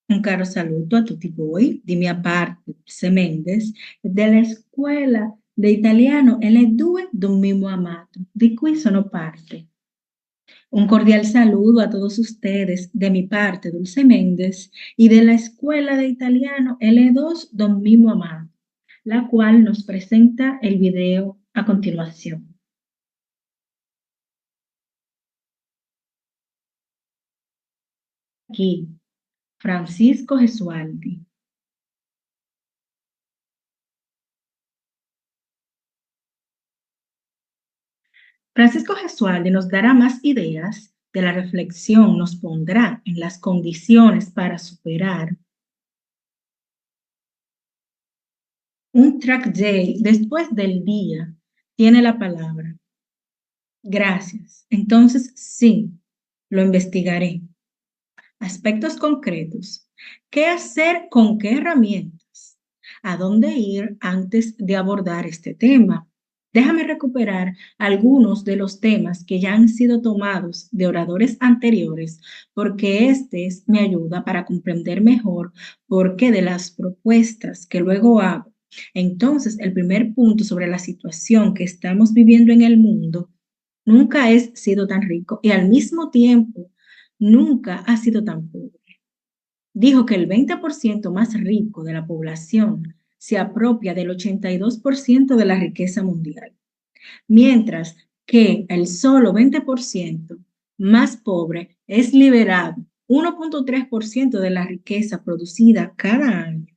Un caro saluto a tutti voi, di mia parte, Semendez, della scuola di italiano L2 Don Mimo Amato, di cui sono parte. Un cordial saludo a todos ustedes de mi parte, Dulce Méndez, y de la Escuela de Italiano L2 Don Mimo Amato, la cual nos presenta el video a continuación. Aquí, Francisco Gesualdi. Francisco Gesualdi nos dará más ideas de la reflexión, nos pondrá en las condiciones para superar un track day después del día. Tiene la palabra. Gracias. Entonces, sí, lo investigaré. Aspectos concretos. ¿Qué hacer con qué herramientas? ¿A dónde ir antes de abordar este tema? Déjame recuperar algunos de los temas que ya han sido tomados de oradores anteriores, porque me ayuda para comprender mejor por qué de las propuestas que luego hago. Entonces, el primer punto sobre la situación que estamos viviendo en el mundo nunca ha sido tan rico y al mismo tiempo nunca ha sido tan pobre. Dijo que el 20% más rico de la población se apropia del 82% de la riqueza mundial, mientras que el solo 20% más pobre es liberado 1,3% de la riqueza producida cada año.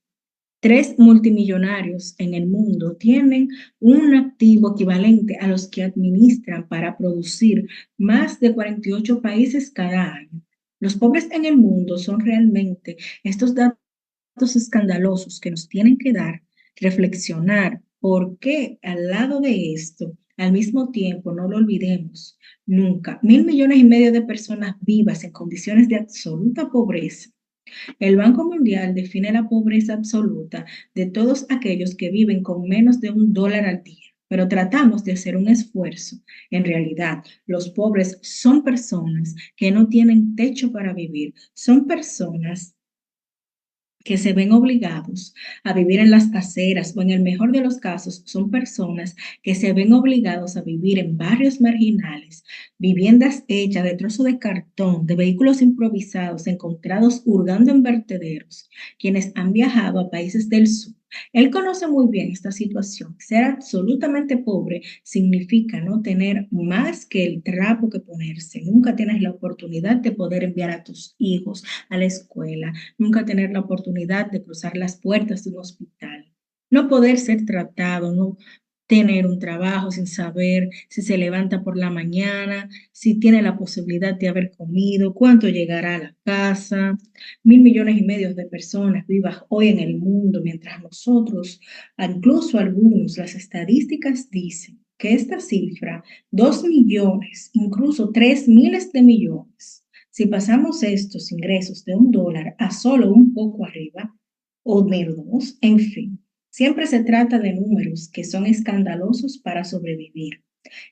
Tres multimillonarios en el mundo tienen un activo equivalente a los que administran para producir más de 48 países cada año. Los pobres en el mundo son realmente estos datos escandalosos que nos tienen que dar, reflexionar por qué al lado de esto, al mismo tiempo, no lo olvidemos nunca, 1,5 millones de personas vivas en condiciones de absoluta pobreza. El Banco Mundial define la pobreza absoluta de todos aquellos que viven con menos de $1 al día, pero tratamos de hacer un esfuerzo. En realidad, los pobres son personas que no tienen techo para vivir, son personas que se ven obligados a vivir en las aceras o en el mejor de los casos son personas que se ven obligados a vivir en barrios marginales, viviendas hechas de trozos de cartón, de vehículos improvisados encontrados hurgando en vertederos, quienes han viajado a países del sur. Él conoce muy bien esta situación. Ser absolutamente pobre significa no tener más que el trapo que ponerse. Nunca tienes la oportunidad de poder enviar a tus hijos a la escuela, nunca tener la oportunidad de cruzar las puertas de un hospital, no poder ser tratado, no tener un trabajo sin saber si se levanta por la mañana, si tiene la posibilidad de haber comido, cuánto llegará a la casa. 1,5 millones de personas vivas hoy en el mundo, mientras nosotros, incluso algunos, las estadísticas dicen que esta cifra, 2 millones, incluso 3 miles de millones, si pasamos estos ingresos de $1 a solo un poco arriba o menos, en fin, siempre se trata de números que son escandalosos para sobrevivir.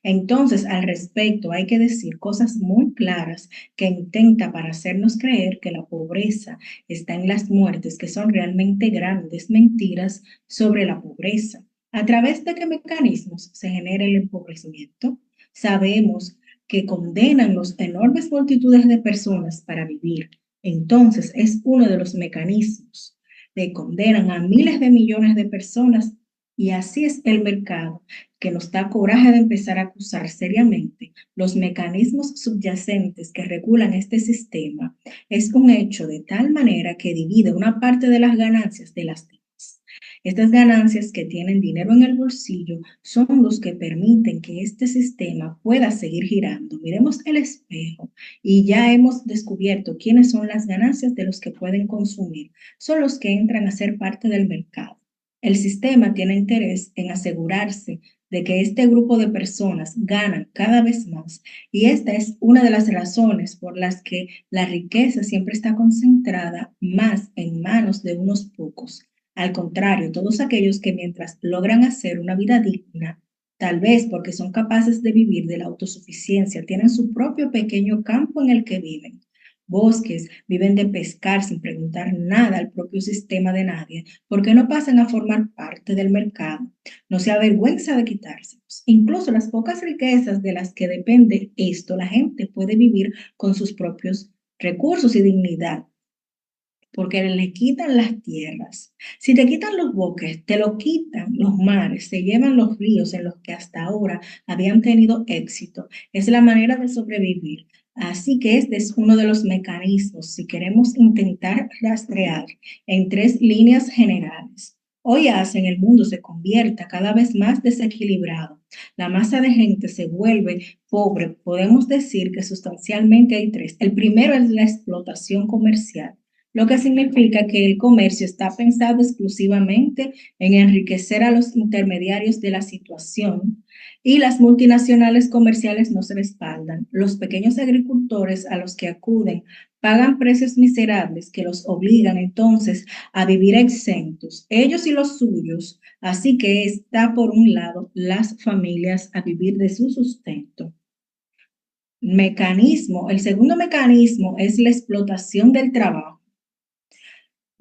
Entonces, al respecto, hay que decir cosas muy claras que intenta para hacernos creer que la pobreza está en las muertes, que son realmente grandes mentiras sobre la pobreza. ¿A través de qué mecanismos se genera el empobrecimiento? Sabemos que condenan los enormes multitudes de personas para vivir. Entonces, es uno de los mecanismos. Le condenan a miles de millones de personas y así es el mercado que nos da coraje de empezar a acusar seriamente los mecanismos subyacentes que regulan este sistema. Es un hecho de tal manera que divide una parte de las ganancias de las demás. Estas ganancias que tienen dinero en el bolsillo son los que permiten que este sistema pueda seguir girando. Miremos el espejo y ya hemos descubierto quiénes son las ganancias de los que pueden consumir. Son los que entran a ser parte del mercado. El sistema tiene interés en asegurarse de que este grupo de personas ganan cada vez más y esta es una de las razones por las que la riqueza siempre está concentrada más en manos de unos pocos. Al contrario, todos aquellos que mientras logran hacer una vida digna, tal vez porque son capaces de vivir de la autosuficiencia, tienen su propio pequeño campo en el que viven. bosques, viven de pescar sin preguntar nada al propio sistema de nadie, porque no pasan a formar parte del mercado, no se avergüenza de quitárselos. Incluso las pocas riquezas de las que depende esto, la gente puede vivir con sus propios recursos y dignidad, porque le quitan las tierras. Si te quitan los bosques, te lo quitan los mares, se llevan los ríos en los que hasta ahora habían tenido éxito. Es la manera de sobrevivir. Así que este es uno de los mecanismos si queremos intentar rastrear en tres líneas generales. Hoy hacen el mundo se convierta cada vez más desequilibrado. La masa de gente se vuelve pobre. Podemos decir que sustancialmente hay tres. El primero es la explotación comercial, lo que significa que el comercio está pensado exclusivamente en enriquecer a los intermediarios de la situación y las multinacionales comerciales no se respaldan. Los pequeños agricultores a los que acuden pagan precios miserables que los obligan entonces a vivir exentos, ellos y los suyos. Así que está por un lado las familias a vivir de su sustento. El segundo mecanismo es la explotación del trabajo.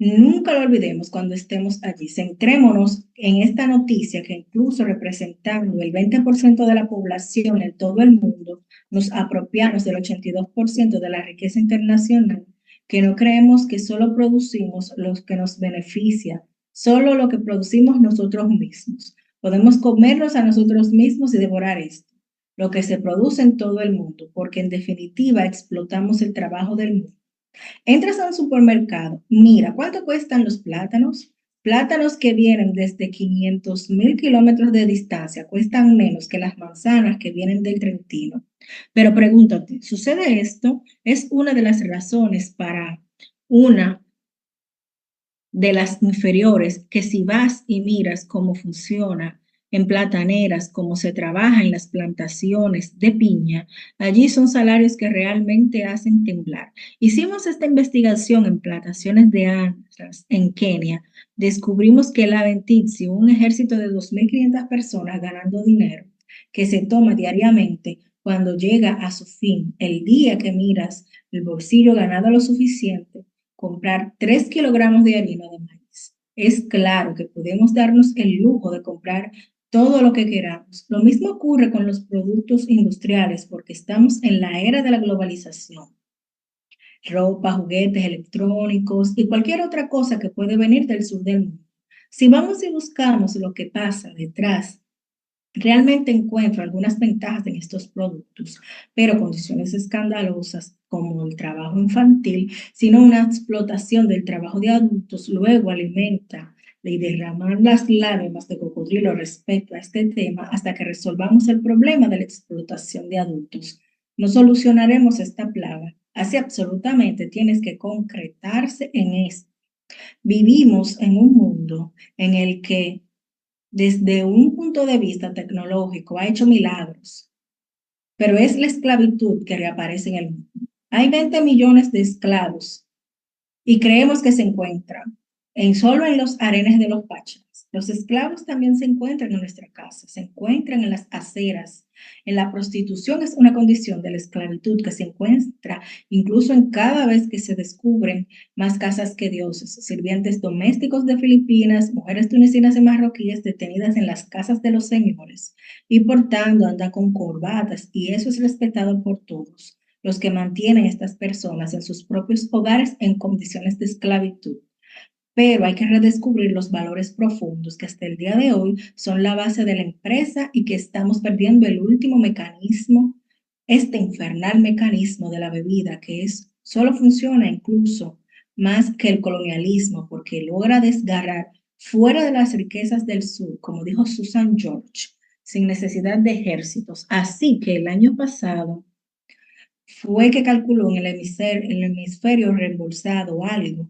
Nunca lo olvidemos cuando estemos allí. Centrémonos en esta noticia que incluso representando el 20% de la población en todo el mundo, nos apropiamos del 82% de la riqueza internacional, que no creemos que solo producimos lo que nos beneficia, solo lo que producimos nosotros mismos. Podemos comernos a nosotros mismos y devorar esto, lo que se produce en todo el mundo, porque en definitiva explotamos el trabajo del mundo. Entras a un supermercado, mira, ¿cuánto cuestan los plátanos? Plátanos que vienen desde 500.000 kilómetros de distancia, cuestan menos que las manzanas que vienen del Trentino. Pero pregúntate, ¿sucede esto? Es una de las razones para una de las inferiores, que si vas y miras cómo funciona en plataneras, cómo se trabaja en las plantaciones de piña, allí son salarios que realmente hacen temblar. Hicimos esta investigación en plantaciones de antras en Kenia. Descubrimos que la Ventitsi, un ejército de 2.500 personas ganando dinero, que se toma diariamente cuando llega a su fin, el día que miras el bolsillo ganado lo suficiente, comprar 3 kilogramos de harina de maíz. Es claro que podemos darnos el lujo de comprar todo lo que queramos. Lo mismo ocurre con los productos industriales porque estamos en la era de la globalización. Ropa, juguetes, electrónicos y cualquier otra cosa que puede venir del sur del mundo. Si vamos y buscamos lo que pasa detrás, realmente encuentro algunas ventajas en estos productos, pero condiciones escandalosas como el trabajo infantil, sino una explotación del trabajo de adultos, luego alimenta y derramar las lágrimas de cocodrilo respecto a este tema hasta que resolvamos el problema de la explotación de adultos. No solucionaremos esta plaga. Así absolutamente tienes que concretarse en esto. Vivimos en un mundo en el que desde un punto de vista tecnológico ha hecho milagros, pero es la esclavitud que reaparece en el mundo. Hay 20 millones de esclavos y creemos que se encuentran solo en los arenes de los Pachas. Los esclavos también se encuentran en nuestra casa, se encuentran en las aceras. En la prostitución es una condición de la esclavitud que se encuentra incluso en cada vez que se descubren más casas que dioses, sirvientes domésticos de Filipinas, mujeres tunecinas y marroquíes detenidas en las casas de los señores y portando anda con corbatas, y eso es respetado por todos los que mantienen a estas personas en sus propios hogares en condiciones de esclavitud. Pero hay que redescubrir los valores profundos que hasta el día de hoy son la base de la empresa y que estamos perdiendo el último mecanismo, este infernal mecanismo de la bebida que solo funciona incluso más que el colonialismo porque logra desgarrar fuera de las riquezas del sur, como dijo Susan George, sin necesidad de ejércitos. Así que el año pasado fue que calculó en el hemisferio reembolsado algo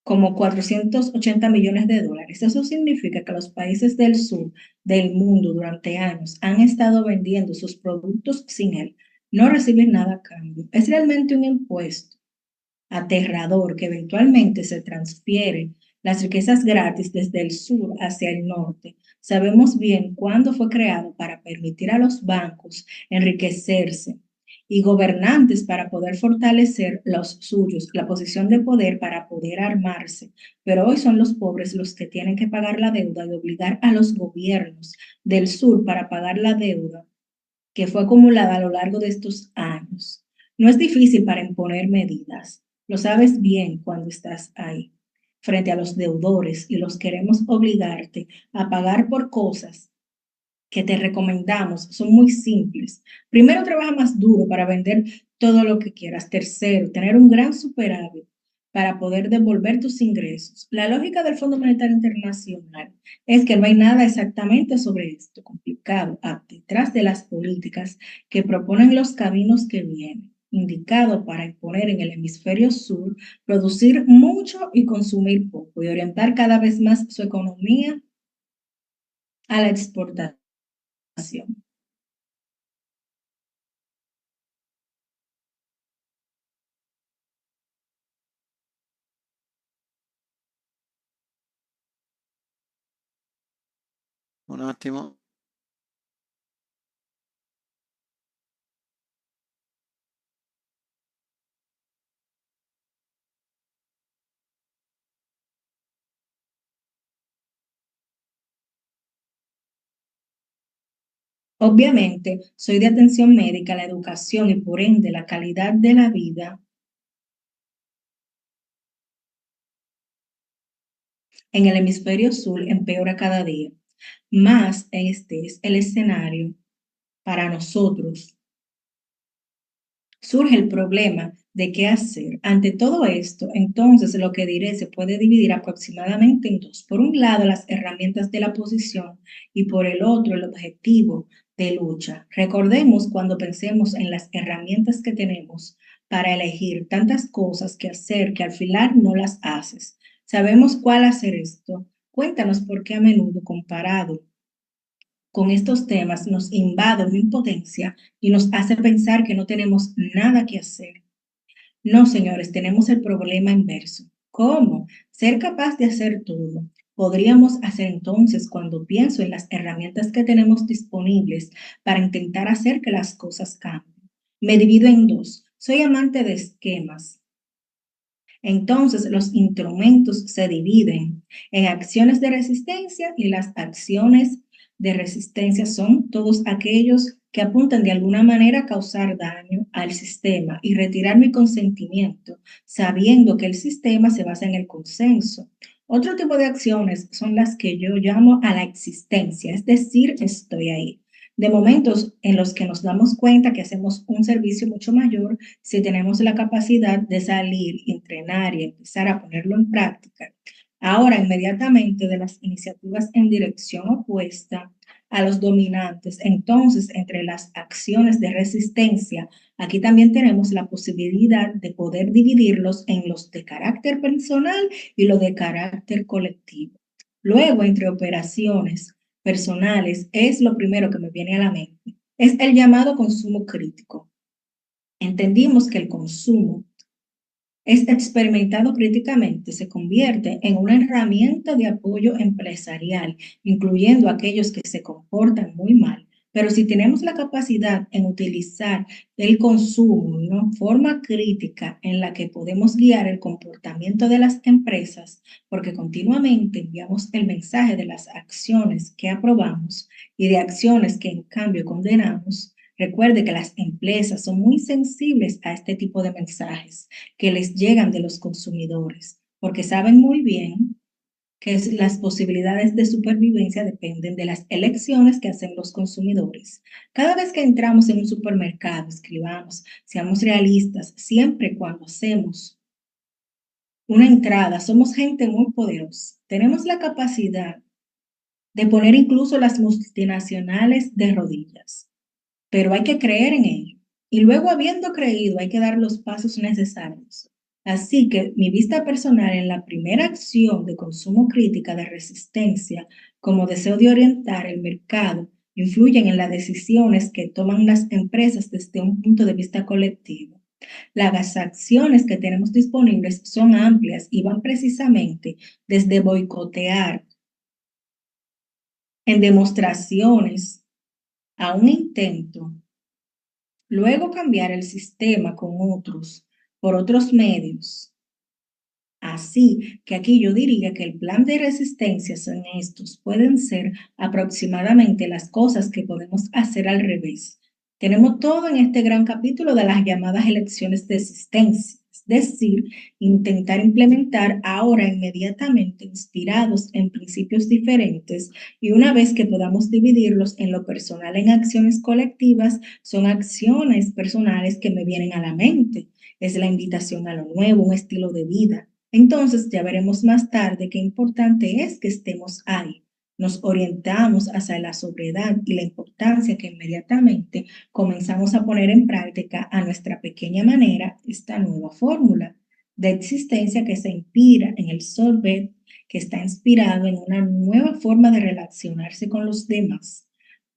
como 480 millones de dólares. Eso significa que los países del sur del mundo durante años han estado vendiendo sus productos sin él. No reciben nada a cambio. Es realmente un impuesto aterrador que eventualmente se transfiere las riquezas gratis desde el sur hacia el norte. Sabemos bien cuándo fue creado para permitir a los bancos enriquecerse y gobernantes para poder fortalecer los suyos, la posición de poder para poder armarse. Pero hoy son los pobres los que tienen que pagar la deuda y obligar a los gobiernos del sur para pagar la deuda que fue acumulada a lo largo de estos años. No es difícil para imponer medidas. Lo sabes bien cuando estás ahí, frente a los deudores y los queremos obligarte a pagar por cosas que te recomendamos. Son muy simples. Primero, trabaja más duro para vender todo lo que quieras. Tercero, tener un gran superávit para poder devolver tus ingresos. La lógica del Fondo Monetario Internacional es que no hay nada exactamente sobre esto complicado detrás de las políticas que proponen los caminos que vienen, indicado para imponer en el hemisferio sur, producir mucho y consumir poco y orientar cada vez más su economía a la exportación. Un attimo. Obviamente, soy de atención médica, la educación y por ende la calidad de la vida en el hemisferio sur empeora cada día. Más este es el escenario para nosotros. Surge el problema de qué hacer. Ante todo esto, entonces lo que diré se puede dividir aproximadamente en dos. Por un lado, las herramientas de la posición y por el otro, el objetivo de lucha. Recordemos cuando pensemos en las herramientas que tenemos para elegir tantas cosas que hacer que al final no las haces. Sabemos cuál hacer esto. Cuéntanos por qué a menudo comparado con estos temas nos invade una impotencia y nos hace pensar que no tenemos nada que hacer. No, señores, tenemos el problema inverso. ¿Cómo? Ser capaz de hacer todo. Podríamos hacer entonces cuando pienso en las herramientas que tenemos disponibles para intentar hacer que las cosas cambien. Me divido en dos. Soy amante de esquemas. Entonces, los instrumentos se dividen en acciones de resistencia y las acciones de resistencia son todos aquellos que apuntan de alguna manera a causar daño al sistema y retirar mi consentimiento, sabiendo que el sistema se basa en el consenso. Otro tipo de acciones son las que yo llamo a la existencia, es decir, estoy ahí. De momentos en los que nos damos cuenta que hacemos un servicio mucho mayor si tenemos la capacidad de salir, entrenar y empezar a ponerlo en práctica. Ahora, inmediatamente de las iniciativas en dirección opuesta a los dominantes, entonces entre las acciones de resistencia, aquí también tenemos la posibilidad de poder dividirlos en los de carácter personal y los de carácter colectivo. Luego, entre operaciones personales, es lo primero que me viene a la mente. Es el llamado consumo crítico. Entendimos que el consumo es experimentado críticamente, se convierte en una herramienta de apoyo empresarial, incluyendo aquellos que se comportan muy mal. Pero si tenemos la capacidad en utilizar el consumo de una forma crítica en la que podemos guiar el comportamiento de las empresas, porque continuamente enviamos el mensaje de las acciones que aprobamos y de acciones que en cambio condenamos, recuerde que las empresas son muy sensibles a este tipo de mensajes que les llegan de los consumidores, porque saben muy bien que las posibilidades de supervivencia dependen de las elecciones que hacen los consumidores. Cada vez que entramos en un supermercado, escribamos, seamos realistas, siempre cuando hacemos una entrada, somos gente muy poderosa. Tenemos la capacidad de poner incluso las multinacionales de rodillas, pero hay que creer en ello. Y luego, habiendo creído, hay que dar los pasos necesarios. Así que mi vista personal en la primera acción de consumo crítica de resistencia, como deseo de orientar el mercado, influyen en las decisiones que toman las empresas desde un punto de vista colectivo. Las acciones que tenemos disponibles son amplias y van precisamente desde boicotear en demostraciones a un intento luego cambiar el sistema con otros, por otros medios. Así que aquí yo diría que el plan de resistencia son estos, pueden ser aproximadamente las cosas que podemos hacer al revés. Tenemos todo en este gran capítulo de las llamadas elecciones de existencia, es decir, intentar implementar ahora inmediatamente inspirados en principios diferentes y una vez que podamos dividirlos en lo personal en acciones colectivas, son acciones personales que me vienen a la mente. Es la invitación a lo nuevo, un estilo de vida. Entonces ya veremos más tarde qué importante es que estemos ahí. Nos orientamos hacia la sobriedad y la importancia que inmediatamente comenzamos a poner en práctica a nuestra pequeña manera esta nueva fórmula de existencia que se inspira en el Solvet, que está inspirado en una nueva forma de relacionarse con los demás.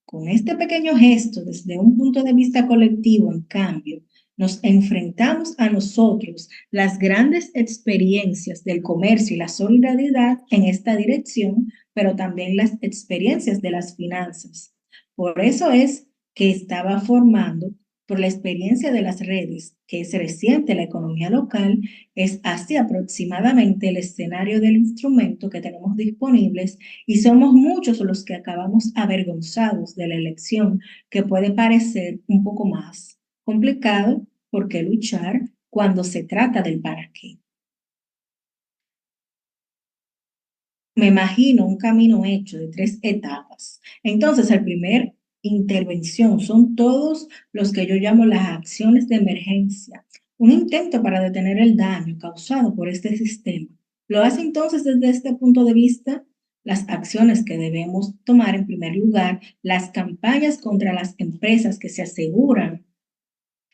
Con este pequeño gesto, desde un punto de vista colectivo, en cambio, nos enfrentamos a nosotros las grandes experiencias del comercio y la solidaridad en esta dirección, pero también las experiencias de las finanzas. Por eso es que estaba formando por la experiencia de las redes, que es reciente la economía local, es así aproximadamente el escenario del instrumento que tenemos disponibles y somos muchos los que acabamos avergonzados de la elección, que puede parecer un poco más complicado porque luchar cuando se trata del para qué. Me imagino un camino hecho de 3 etapas. Entonces, el primer intervención son todos los que yo llamo las acciones de emergencia, un intento para detener el daño causado por este sistema. Lo hace entonces desde este punto de vista las acciones que debemos tomar en primer lugar, las campañas contra las empresas que se aseguran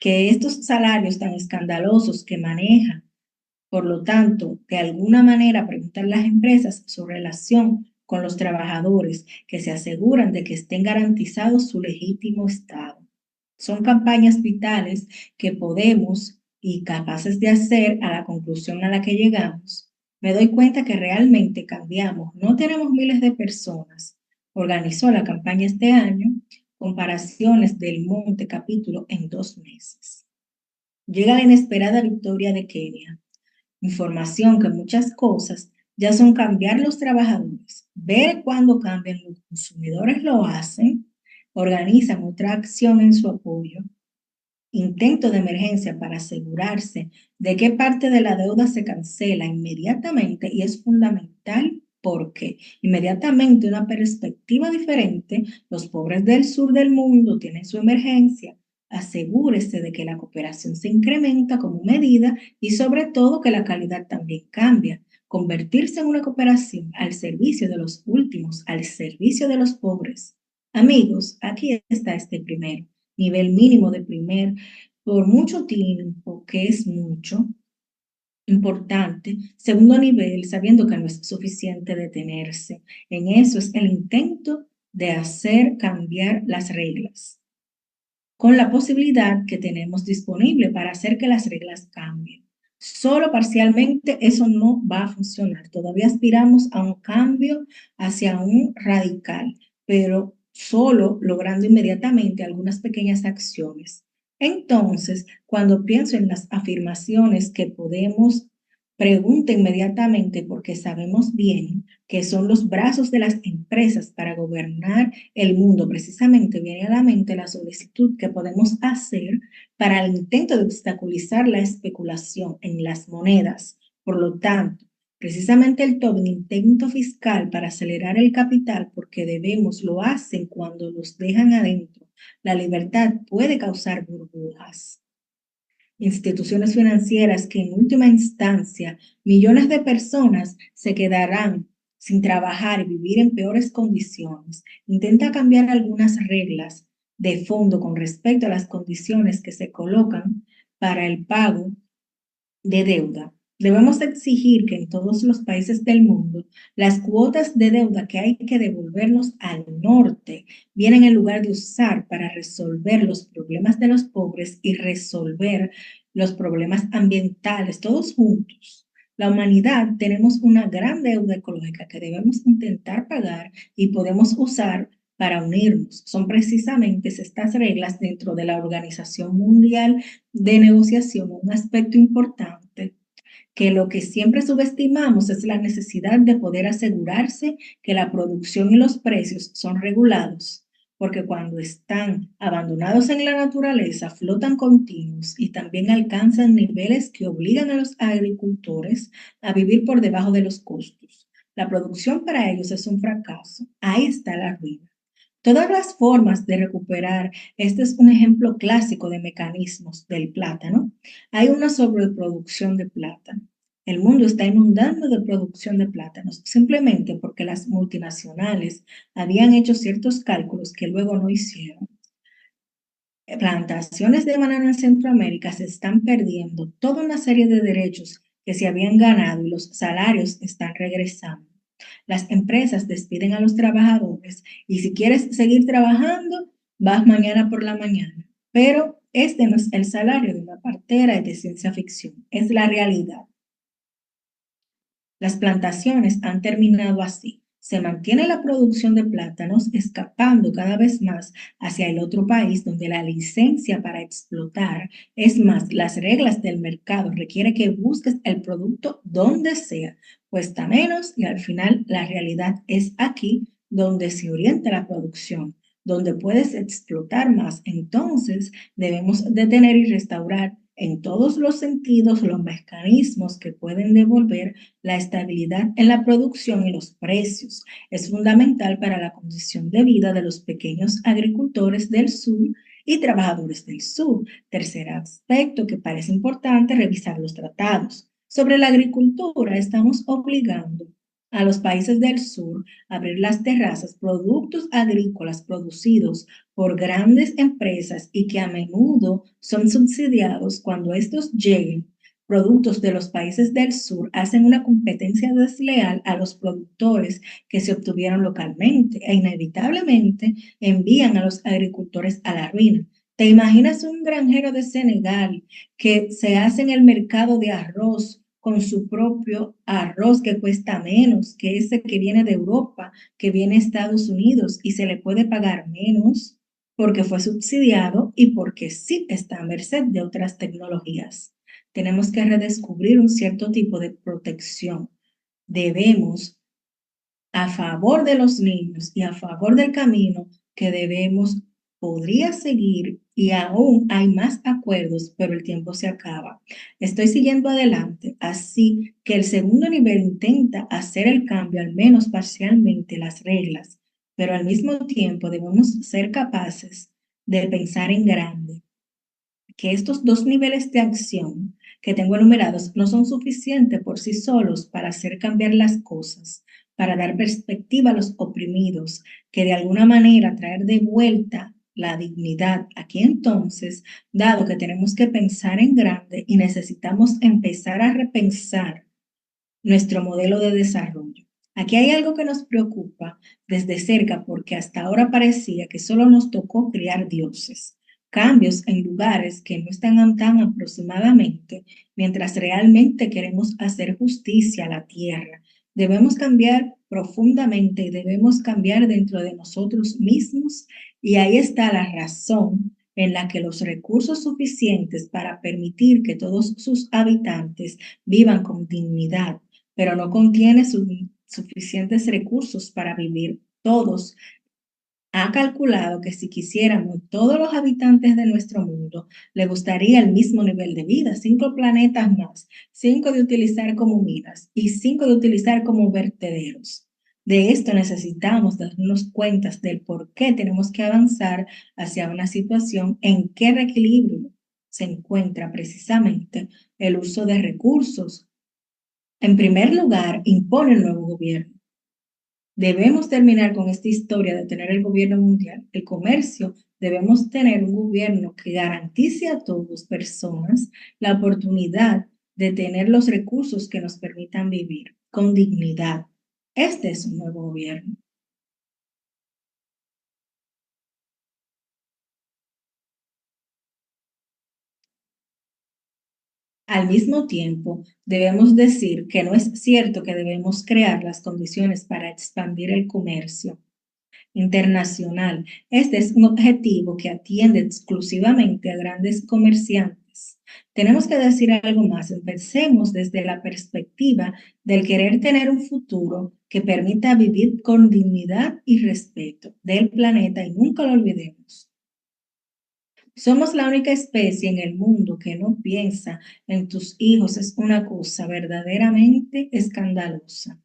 que estos salarios tan escandalosos que manejan, por lo tanto, de alguna manera preguntar las empresas su relación con los trabajadores que se aseguran de que estén garantizados su legítimo estado. Son campañas vitales que podemos y capaces de hacer a la conclusión a la que llegamos. Me doy cuenta que realmente cambiamos. No tenemos miles de personas. Organizó la campaña este año, comparaciones del Monte capítulo en 2 meses. Llega la inesperada victoria de Kenia. Información que muchas cosas ya son cambiar los trabajadores, ver cuándo cambian los consumidores lo hacen, organizan otra acción en su apoyo, intento de emergencia para asegurarse de qué parte de la deuda se cancela inmediatamente y es fundamental porque inmediatamente una perspectiva diferente, los pobres del sur del mundo tienen su emergencia. Asegúrese de que la cooperación se incrementa como medida y sobre todo que la calidad también cambia. Convertirse en una cooperación al servicio de los últimos, al servicio de los pobres. Amigos, aquí está este primero nivel mínimo de primer, por mucho tiempo, que es mucho, importante. Segundo nivel, sabiendo que no es suficiente detenerse. En eso es el intento de hacer cambiar las reglas, con la posibilidad que tenemos disponible para hacer que las reglas cambien. Solo parcialmente eso no va a funcionar. Todavía aspiramos a un cambio hacia un radical, pero solo logrando inmediatamente algunas pequeñas acciones. Entonces, cuando pienso en las afirmaciones que podemos, pregunto inmediatamente porque sabemos bien que son los brazos de las empresas para gobernar el mundo. Precisamente viene a la mente la solicitud que podemos hacer para el intento de obstaculizar la especulación en las monedas. Por lo tanto, precisamente el Tobin intento fiscal para acelerar el capital, porque debemos, lo hacen cuando los dejan adentro. La libertad puede causar burbujas. Instituciones financieras que en última instancia millones de personas se quedarán sin trabajar y vivir en peores condiciones. Intenta cambiar algunas reglas de fondo con respecto a las condiciones que se colocan para el pago de deuda. Debemos exigir que en todos los países del mundo las cuotas de deuda que hay que devolvernos al norte vienen en lugar de usar para resolver los problemas de los pobres y resolver los problemas ambientales, todos juntos. La humanidad tenemos una gran deuda ecológica que debemos intentar pagar y podemos usar para unirnos. Son precisamente estas reglas dentro de la Organización Mundial de Negociación un aspecto importante, que lo que siempre subestimamos es la necesidad de poder asegurarse que la producción y los precios son regulados, porque cuando están abandonados en la naturaleza flotan continuos y también alcanzan niveles que obligan a los agricultores a vivir por debajo de los costos. La producción para ellos es un fracaso. Ahí está la ruina. Todas las formas de recuperar, este es un ejemplo clásico de mecanismos del plátano. Hay una sobreproducción de plátano. El mundo está inundando de producción de plátanos simplemente porque las multinacionales habían hecho ciertos cálculos que luego no hicieron. Plantaciones de banano en Centroamérica se están perdiendo toda una serie de derechos que se habían ganado y los salarios están regresando. Las empresas despiden a los trabajadores y si quieres seguir trabajando, vas mañana por la mañana. Pero este no es el salario de una partera y de ciencia ficción, es la realidad. Las plantaciones han terminado así. Se mantiene la producción de plátanos escapando cada vez más hacia el otro país donde la licencia para explotar, es más, las reglas del mercado requiere que busques el producto donde sea, cuesta menos y al final la realidad es aquí donde se orienta la producción, donde puedes explotar más. Entonces debemos detener y restaurar en todos los sentidos los mecanismos que pueden devolver la estabilidad en la producción y los precios. Es fundamental para la condición de vida de los pequeños agricultores del sur y trabajadores del sur. Tercer aspecto que parece importante, revisar los tratados. Sobre la agricultura, estamos obligando a los países del sur a abrir las terrazas, productos agrícolas producidos por grandes empresas y que a menudo son subsidiados cuando estos lleguen. Productos de los países del sur hacen una competencia desleal a los productores que se obtuvieron localmente e inevitablemente envían a los agricultores a la ruina. ¿Te imaginas un granjero de Senegal que se hace en el mercado de arroz con su propio arroz que cuesta menos que ese que viene de Europa, que viene a Estados Unidos y se le puede pagar menos porque fue subsidiado y porque sí está a merced de otras tecnologías? Tenemos que redescubrir un cierto tipo de protección. Debemos, a favor de los niños y a favor del camino que debemos, podría seguir y aún hay más acuerdos, pero el tiempo se acaba. Estoy siguiendo adelante, así que el segundo nivel intenta hacer el cambio, al menos parcialmente, las reglas, pero al mismo tiempo debemos ser capaces de pensar en grande, que estos dos niveles de acción que tengo enumerados no son suficientes por sí solos para hacer cambiar las cosas, para dar perspectiva a los oprimidos, que de alguna manera traer de vuelta la dignidad. Aquí entonces, dado que tenemos que pensar en grande y necesitamos empezar a repensar nuestro modelo de desarrollo. Aquí hay algo que nos preocupa desde cerca porque hasta ahora parecía que solo nos tocó crear dioses, cambios en lugares que no están tan aproximadamente, mientras realmente queremos hacer justicia a la tierra. Debemos cambiar profundamente y debemos cambiar dentro de nosotros mismos y ahí está la razón en la que los recursos suficientes para permitir que todos sus habitantes vivan con dignidad, pero no contiene suficientes recursos para vivir todos. Ha calculado que si quisiéramos todos los habitantes de nuestro mundo, le gustaría el mismo nivel de vida, 5 planetas más, 5 de utilizar como minas y 5 de utilizar como vertederos. De esto necesitamos darnos cuenta del por qué tenemos que avanzar hacia una situación en que reequilibrio se encuentra precisamente el uso de recursos. En primer lugar, impone el nuevo gobierno. Debemos terminar con esta historia de tener el gobierno mundial, el comercio. Debemos tener un gobierno que garantice a todas personas la oportunidad de tener los recursos que nos permitan vivir con dignidad. Este es un nuevo gobierno. Al mismo tiempo, debemos decir que no es cierto que debemos crear las condiciones para expandir el comercio. internacional. Este es un objetivo que atiende exclusivamente a grandes comerciantes. Tenemos que decir algo más. Empecemos desde la perspectiva del querer tener un futuro que permita vivir con dignidad y respeto del planeta y nunca lo olvidemos. Somos la única especie en el mundo que no piensa en tus hijos. Es una cosa verdaderamente escandalosa.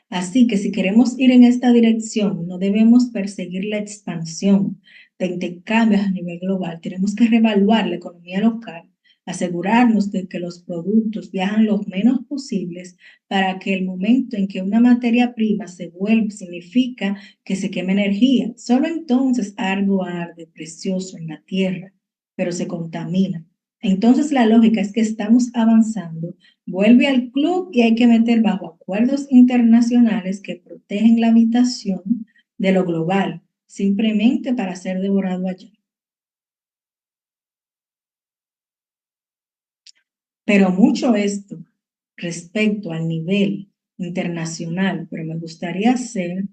Así que si queremos ir en esta dirección, no debemos perseguir la expansión de intercambios a nivel global. Tenemos que reevaluar la economía local, asegurarnos de que los productos viajan lo menos posibles para que el momento en que una materia prima se vuelve significa que se quema energía. Solo entonces algo arde precioso en la tierra, pero se contamina. Entonces la lógica es que estamos avanzando. Vuelve al club y hay que meter bajo acuerdos internacionales que protegen la habitación de lo global, simplemente para ser devorado allá. Pero mucho esto respecto al nivel internacional, pero me gustaría hacer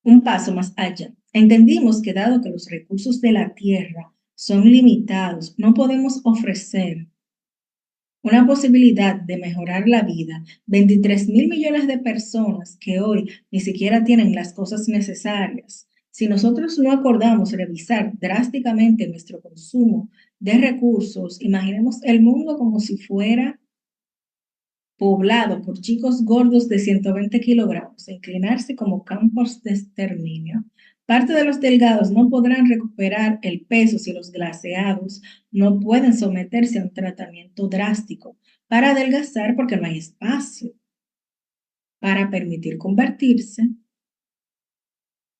un paso más allá. Entendimos que dado que los recursos de la tierra son limitados, no podemos ofrecer una posibilidad de mejorar la vida. 23.000 millones de personas que hoy ni siquiera tienen las cosas necesarias. Si nosotros no acordamos revisar drásticamente nuestro consumo de recursos, imaginemos el mundo como si fuera poblado por chicos gordos de 120 kilogramos, e inclinarse como campos de exterminio. Parte de los delgados no podrán recuperar el peso si los glaseados no pueden someterse a un tratamiento drástico para adelgazar porque no hay espacio para permitir convertirse.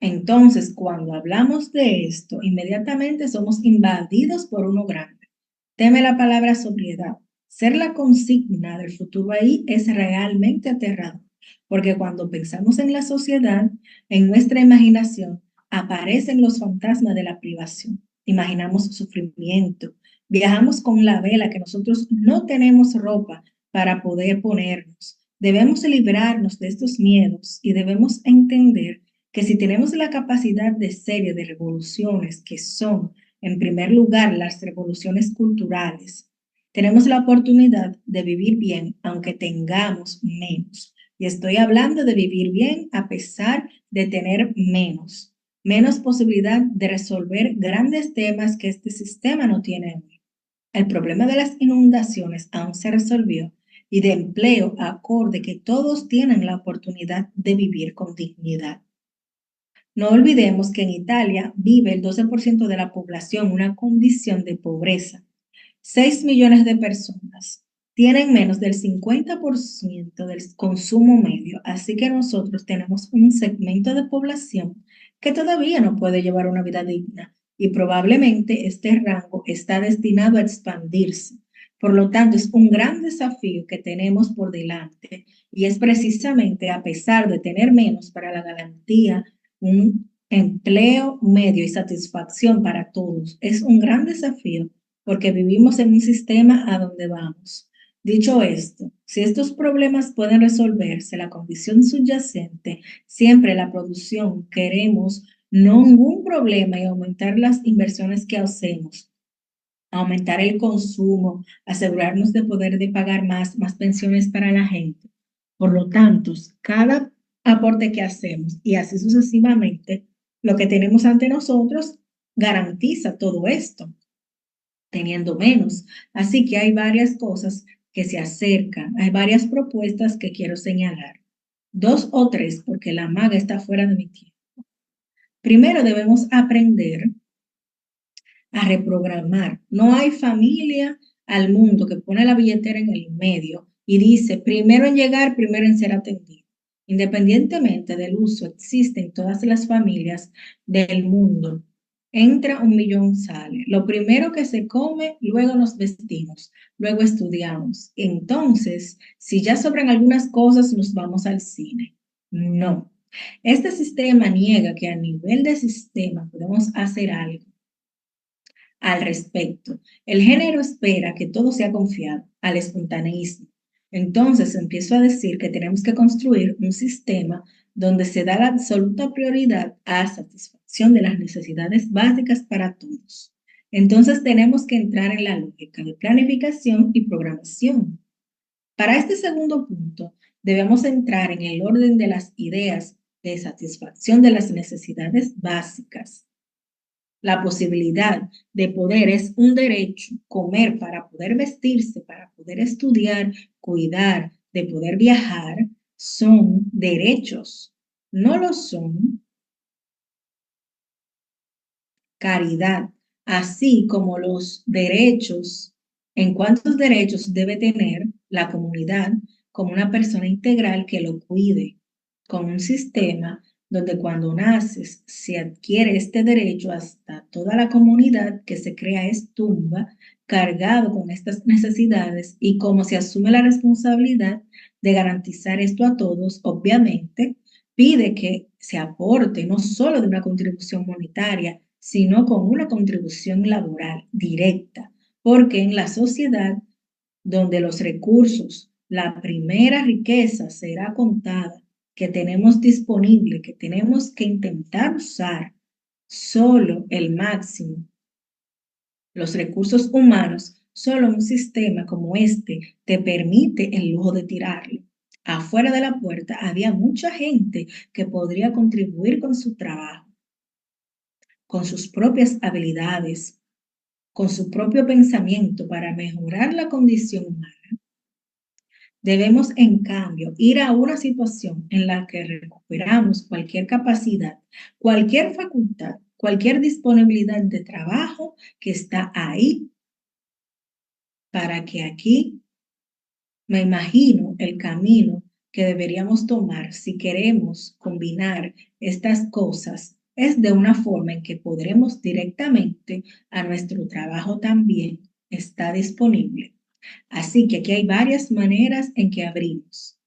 Entonces, cuando hablamos de esto, inmediatamente somos invadidos por uno grande. Teme la palabra sobriedad. Ser la consigna del futuro ahí es realmente aterrador, porque cuando pensamos en la sociedad, en nuestra imaginación, aparecen los fantasmas de la privación. Imaginamos sufrimiento. Viajamos con la vela que nosotros no tenemos ropa para poder ponernos. Debemos librarnos de estos miedos y debemos entender que si tenemos la capacidad de serie de revoluciones que son, en primer lugar, las revoluciones culturales, tenemos la oportunidad de vivir bien aunque tengamos menos. Y estoy hablando de vivir bien a pesar de tener menos, menos posibilidad de resolver grandes temas que este sistema no tiene hoy. El problema de las inundaciones aún se resolvió y de empleo acorde que todos tienen la oportunidad de vivir con dignidad. No olvidemos que en Italia vive el 12% de la población una condición de pobreza. 6 millones de personas tienen menos del 50% del consumo medio, así que nosotros tenemos un segmento de población que todavía no puede llevar una vida digna y probablemente este rango está destinado a expandirse. Por lo tanto, es un gran desafío que tenemos por delante y es precisamente a pesar de tener menos para la garantía un empleo medio y satisfacción para todos. Es un gran desafío porque vivimos en un sistema a donde vamos. Dicho esto, si estos problemas pueden resolverse, la condición subyacente, siempre la producción, queremos no ningún problema y aumentar las inversiones que hacemos, aumentar el consumo, asegurarnos de poder de pagar más pensiones para la gente. Por lo tanto, cada aporte que hacemos y así sucesivamente, lo que tenemos ante nosotros garantiza todo esto, teniendo menos. Así que hay varias cosas que se acercan, hay varias propuestas que quiero señalar. Dos o tres, porque la maga está fuera de mi tiempo. Primero debemos aprender a reprogramar. No hay familia al mundo que pone la billetera en el medio y dice, primero en llegar, primero en ser atendido. Independientemente del uso, existen todas las familias del mundo. Entra 1 millón, sale. Lo primero que se come, luego nos vestimos, luego estudiamos. Entonces, si ya sobran algunas cosas, nos vamos al cine. No. Este sistema niega que a nivel de sistema podemos hacer algo al respecto. El género espera que todo sea confiado al espontaneísmo. Entonces empiezo a decir que tenemos que construir un sistema donde se da la absoluta prioridad a satisfacción de las necesidades básicas para todos. Entonces tenemos que entrar en la lógica de planificación y programación. Para este segundo punto, debemos entrar en el orden de las ideas de satisfacción de las necesidades básicas. La posibilidad de poder es un derecho, comer para poder vestirse, para poder estudiar, cuidar, de poder viajar, son derechos. No lo son caridad, así como los derechos, en cuántos derechos debe tener la comunidad como una persona integral que lo cuide, con un sistema donde cuando naces se adquiere este derecho hasta toda la comunidad que se crea es tumba, cargado con estas necesidades y como se asume la responsabilidad de garantizar esto a todos, obviamente, pide que se aporte no solo de una contribución monetaria, sino con una contribución laboral directa, porque en la sociedad donde los recursos, la primera riqueza será contada, que tenemos disponible, que tenemos que intentar usar solo el máximo, los recursos humanos, solo un sistema como este te permite el lujo de tirarlo. Afuera de la puerta había mucha gente que podría contribuir con su trabajo, con sus propias habilidades, con su propio pensamiento para mejorar la condición humana. Debemos, en cambio, ir a una situación en la que recuperamos cualquier capacidad, cualquier facultad, cualquier disponibilidad de trabajo que está ahí para que aquí me imagino el camino que deberíamos tomar si queremos combinar estas cosas es de una forma en que podremos directamente a nuestro trabajo también está disponible. Así que aquí hay varias maneras en que abrimos.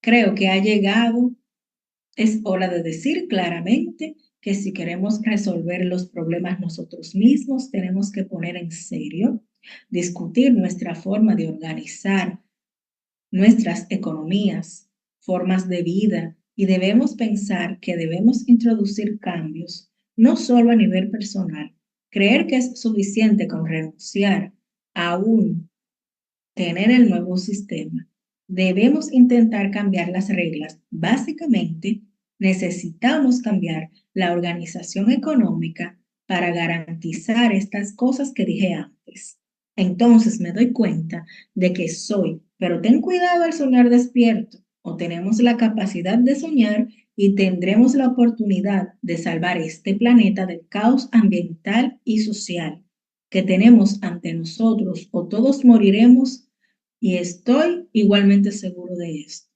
Creo que ha llegado, es hora de decir claramente que si queremos resolver los problemas nosotros mismos, tenemos que poner en serio, discutir nuestra forma de organizar nuestras economías, formas de vida y debemos pensar que debemos introducir cambios, no solo a nivel personal, creer que es suficiente con renunciar a tener el nuevo sistema. Debemos intentar cambiar las reglas. Básicamente, necesitamos cambiar la organización económica para garantizar estas cosas que dije antes. Entonces me doy cuenta de que soy, pero ten cuidado al soñar despierto, o tenemos la capacidad de soñar y tendremos la oportunidad de salvar este planeta del caos ambiental y social que tenemos ante nosotros, o todos moriremos, y estoy igualmente seguro de esto.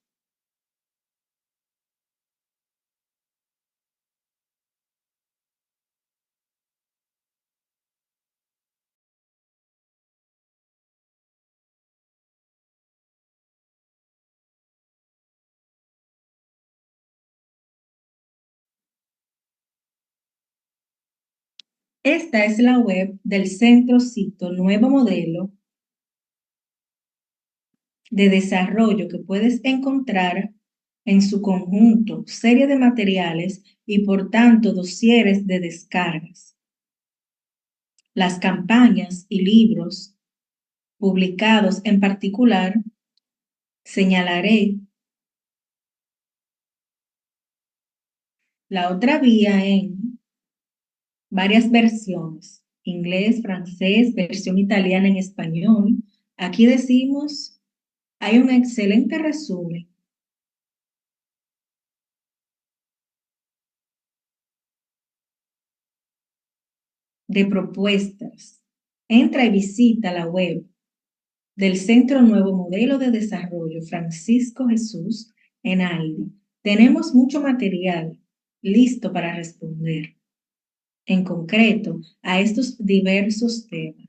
Esta es la web del Centro Cito Nuevo Modelo de Desarrollo que puedes encontrar en su conjunto, serie de materiales y por tanto dosieres de descargas. Las campañas y libros publicados en particular, señalaré la otra vía en varias versiones, inglés, francés, versión italiana en español. Aquí decimos, hay un excelente resumen de propuestas. Entra y visita la web del Centro Nuevo Modelo de Desarrollo Francisco Jesús en Aldi. Tenemos mucho material listo para responder, en concreto, a estos diversos temas.